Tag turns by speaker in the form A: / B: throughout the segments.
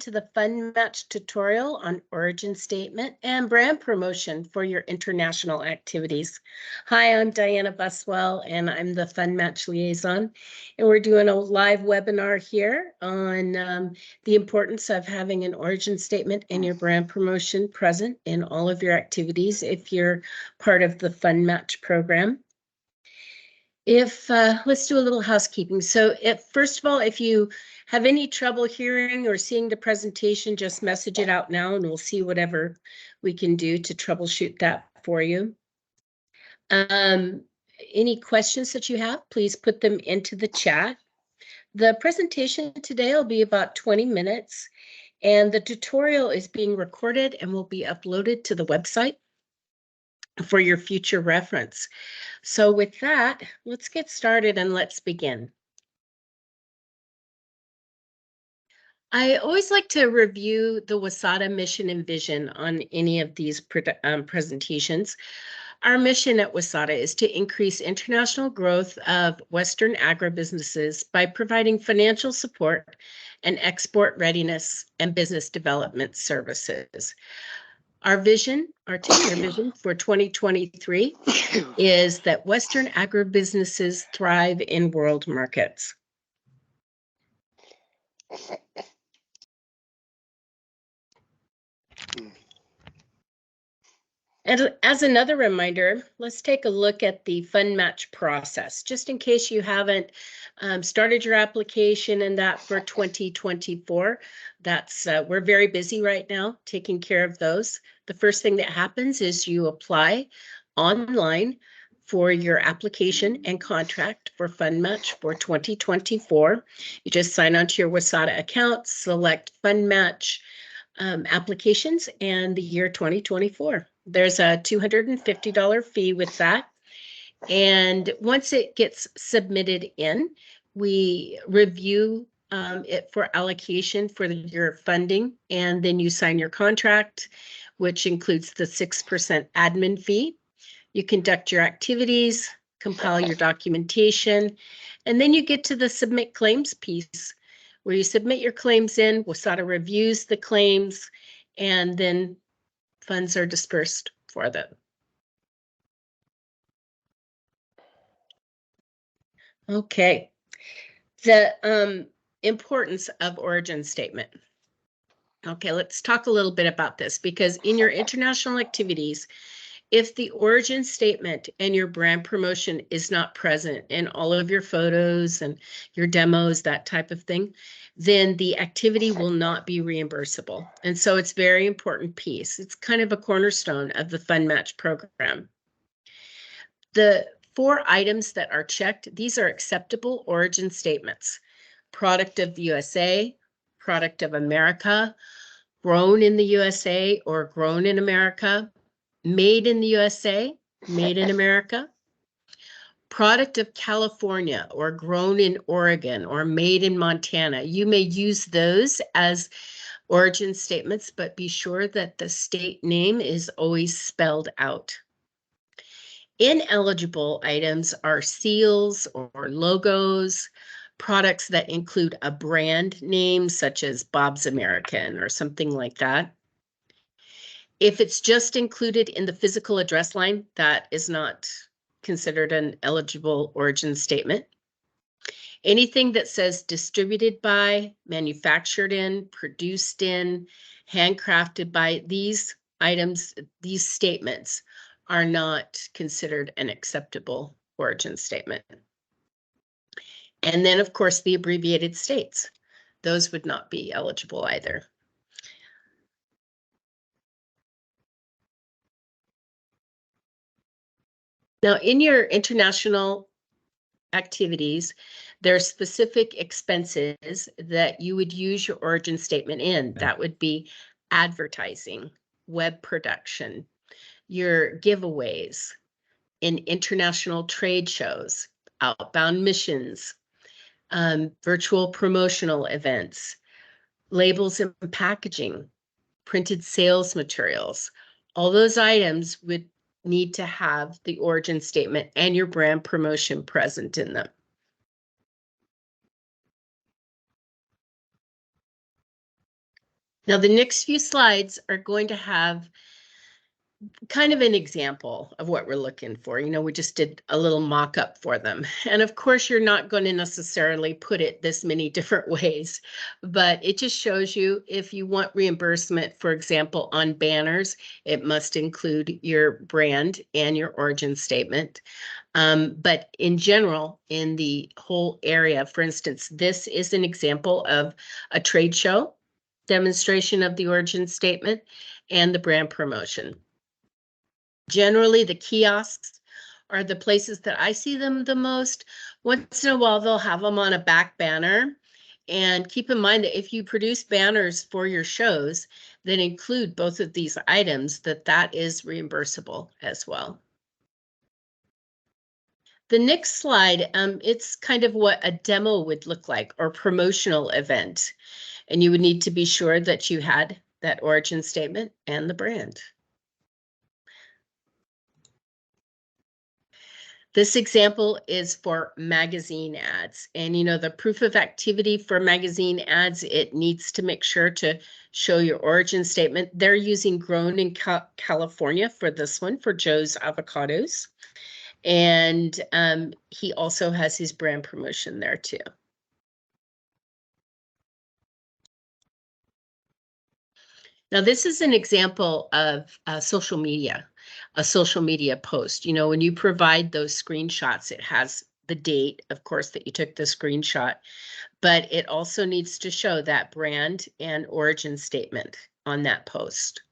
A: to the FundMatch tutorial on origin statement and brand promotion for your international activities. Hi, I'm Diana Buswell, and I'm the FundMatch liaison. And we're doing a live webinar here on the importance of having an origin statement and your brand promotion present in all of your activities if you're part of the FundMatch program. Let's do a little housekeeping. So first of all, if you have any trouble hearing or seeing the presentation, just message it out now and we'll see whatever we can do to troubleshoot that for you. Any questions that you have, please put them into the chat. The presentation today will be about 20 minutes and the tutorial is being recorded and will be uploaded to the website for your future reference. So with that, let's get started and let's begin. I always like to review the WSATA mission and vision on any of these presentations. Our mission at WSATA is to increase international growth of Western agribusinesses by providing financial support and export readiness and business development services. Our vision, our 10-year vision for 2023 is that Western agribusinesses thrive in world markets. And as another reminder, let's take a look at the FundMatch process, just in case you haven't started your application and that for 2024. We're very busy right now taking care of those. The first thing that happens is you apply online for your application and contract for FundMatch for 2024. You just sign onto your WSATA account, select FundMatch applications and the year 2024. There's a $250 fee with that. And once it gets submitted in, we review it for allocation for your funding, and then you sign your contract, which includes the 6% admin fee. You conduct your activities, compile your documentation, and then you get to the submit claims piece, where you submit your claims in, WSATA reviews the claims, and then funds are dispersed for them. Okay, the importance of origin statement. Okay, let's talk a little bit about this, because in your international activities, if the origin statement and your brand promotion is not present in all of your photos and your demos, that type of thing, then the activity will not be reimbursable. And so it's a very important piece. It's kind of a cornerstone of the FundMatch program. The 4 items that are checked, these are acceptable origin statements: product of the USA, product of America, grown in the USA or grown in America, made in the USA, made in America, product of California or grown in Oregon or made in Montana. You may use those as origin statements, but be sure that the state name is always spelled out. Ineligible items are seals or logos, products that include a brand name such as Bob's American or something like that. If it's just included in the physical address line, that is not considered an eligible origin statement. Anything that says distributed by, manufactured in, produced in, handcrafted by, these items, these statements are not considered an acceptable origin statement. And then, of course, the abbreviated states, those would not be eligible either. Now, in your international activities, there are specific expenses that you would use your origin statement in. That would be advertising, web production, your giveaways, in international trade shows, outbound missions, virtual promotional events, labels and packaging, printed sales materials. All those items would need to have the origin statement and your brand promotion present in them. Now, the next few slides are going to have kind of an example of what we're looking for. You know, we just did a little mock-up for them. And of course, you're not going to necessarily put it this many different ways, but it just shows you if you want reimbursement, for example, on banners, it must include your brand and your origin statement. But in general, in the whole area, for instance, this is an example of a trade show demonstration of the origin statement and the brand promotion. Generally, the kiosks are the places that I see them the most. Once in a while, they'll have them on a back banner. And keep in mind that if you produce banners for your shows that include both of these items, that is reimbursable as well. The next slide, it's kind of what a demo would look like or promotional event. And you would need to be sure that you had that origin statement and the brand. This example is for magazine ads. And you know, the proof of activity for magazine ads, it needs to make sure to show your origin statement. They're using grown in California for this one, for Joe's Avocados. And he also has his brand promotion there too. Now, this is an example of social media, a social media post. You know, when you provide those screenshots, it has the date, of course, that you took the screenshot, but it also needs to show that brand and origin statement on that post.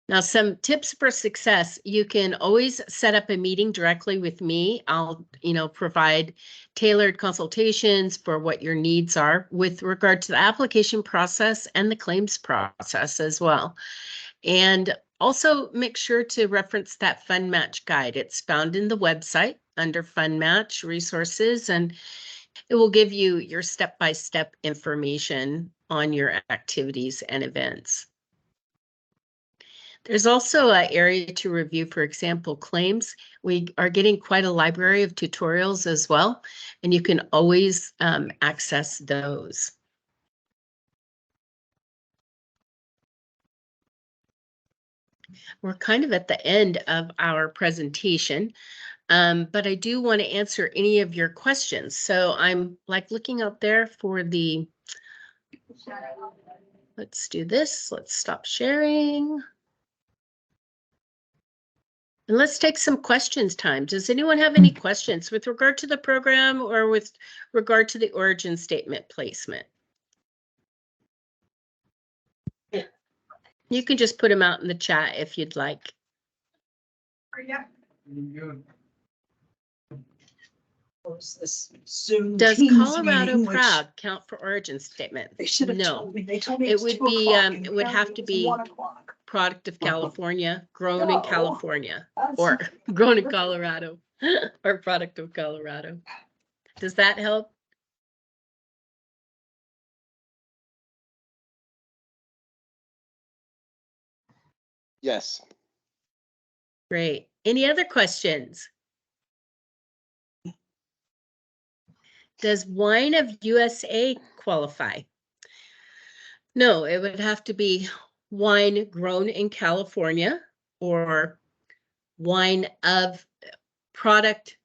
A: Now, some tips for success, you can always set up a meeting directly with me. I'll, provide tailored consultations for what your needs are with regard to the application process and the claims process as well. And also make sure to reference that FundMatch guide. It's found in the website under FundMatch resources, and it will give you your step-by-step information on your activities and events. There's also an area to review, for example, claims. We are getting quite a library of tutorials as well, and you can always access those. We're kind of at the end of our presentation, but I do want to answer any of your questions. So I'm like looking out there for the, let's do this. Let's stop sharing. And let's take some questions time. Does anyone have any questions with regard to the program or with regard to the origin statement placement? Yeah. You can just put them out in the chat if you'd like.
B: Yeah. This Zoom
A: Does
B: Teams
A: Colorado
B: meeting,
A: Proud count for origin statement?
B: They should have
A: No.
B: told me. They told me
A: It would be it would have to be
B: 1 o'clock.
A: product of California, grown in California,
B: That's-
A: or grown in Colorado, or product of Colorado. Does that help?
C: Yes.
A: Great. Any other questions? Does wine of USA qualify? No, it would have to be wine grown in California or wine of product.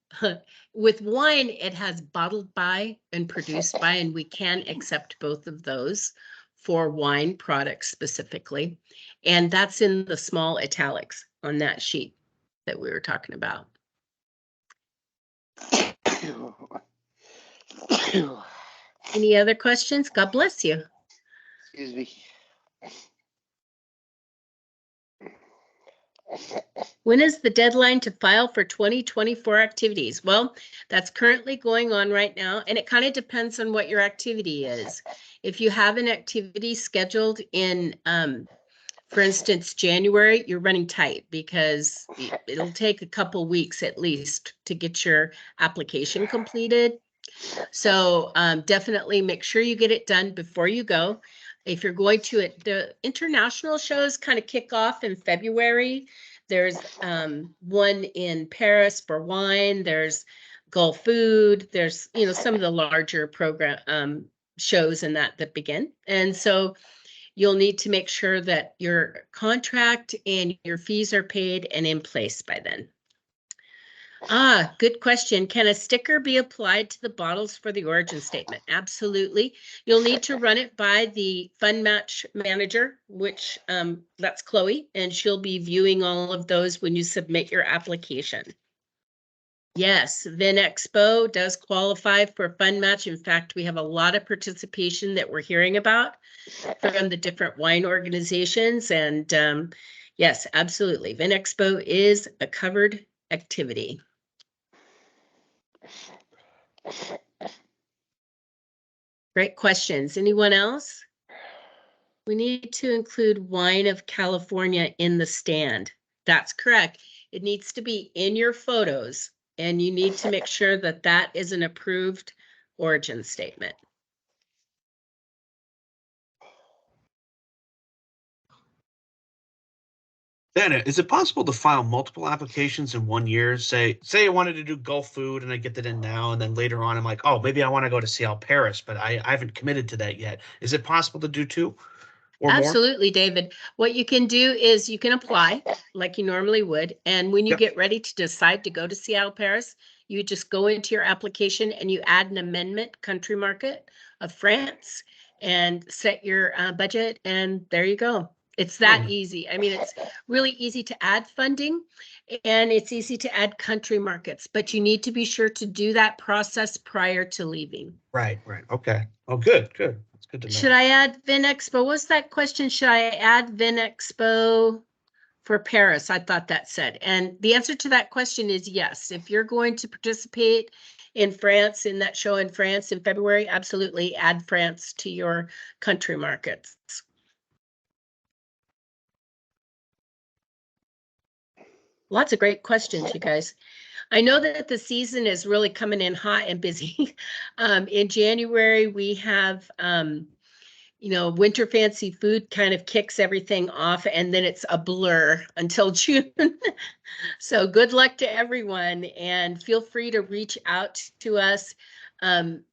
A: With wine, it has bottled by and produced by, and we can accept both of those for wine products specifically. And that's in the small italics on that sheet that we were talking about. Any other questions? God bless you.
C: Excuse me.
A: When is the deadline to file for 2024 activities? Well, that's currently going on right now, and it kind of depends on what your activity is. If you have an activity scheduled in, for instance, January, you're running tight because it'll take a couple weeks at least to get your application completed. So definitely make sure you get it done before you go. If you're going to it, the international shows kind of kick off in February. There's one in Paris for wine. There's Gulf Food, there's, you know, some of the larger program shows and that begin. And so you'll need to make sure that your contract and your fees are paid and in place by then. Good question. Can a sticker be applied to the bottles for the origin statement? Absolutely. You'll need to run it by the FundMatch manager, which that's Chloe, and she'll be viewing all of those when you submit your application. Yes, VinExpo does qualify for FundMatch. In fact, we have a lot of participation that we're hearing about from the different wine organizations. And yes, absolutely. VinExpo is a covered activity. Great questions. Anyone else? We need to include wine of California in the stand. That's correct. It needs to be in your photos, and you need to make sure that that is an approved origin statement.
D: Dana, is it possible to file multiple applications in 1 year? Say I wanted to do Gulf Food and I get that in now, and then later on I'm like, oh, maybe I want to go to CL Paris, but I haven't committed to that yet. Is it possible to do 2 or more?
A: Absolutely, David. What you can do is you can apply like you normally would. And when you
D: Yep.
A: get ready to decide to go to Seattle, Paris, you just go into your application and you add an amendment country market of France and set your budget. And there you go. It's that easy. I mean, it's really easy to add funding and it's easy to add country markets, but you need to be sure to do that process prior to leaving.
D: Right. Okay. Oh, good. That's good to know.
A: Should I add VinExpo? What's that question? Should I add VinExpo for Paris? I thought that said. And the answer to that question is yes. If you're going to participate in France, in that show in France in February, absolutely add France to your country markets. Lots of great questions, you guys. I know that the season is really coming in hot and busy. In January, we have, you know, winter fancy food kind of kicks everything off, and then it's a blur until June. So good luck to everyone, and feel free to reach out to us.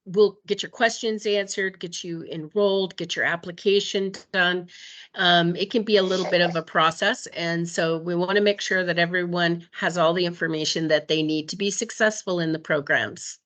A: We'll get your questions answered, get you enrolled, get your application done. It can be a little bit of a process, and so we want to make sure that everyone has all the information that they need to be successful in the programs.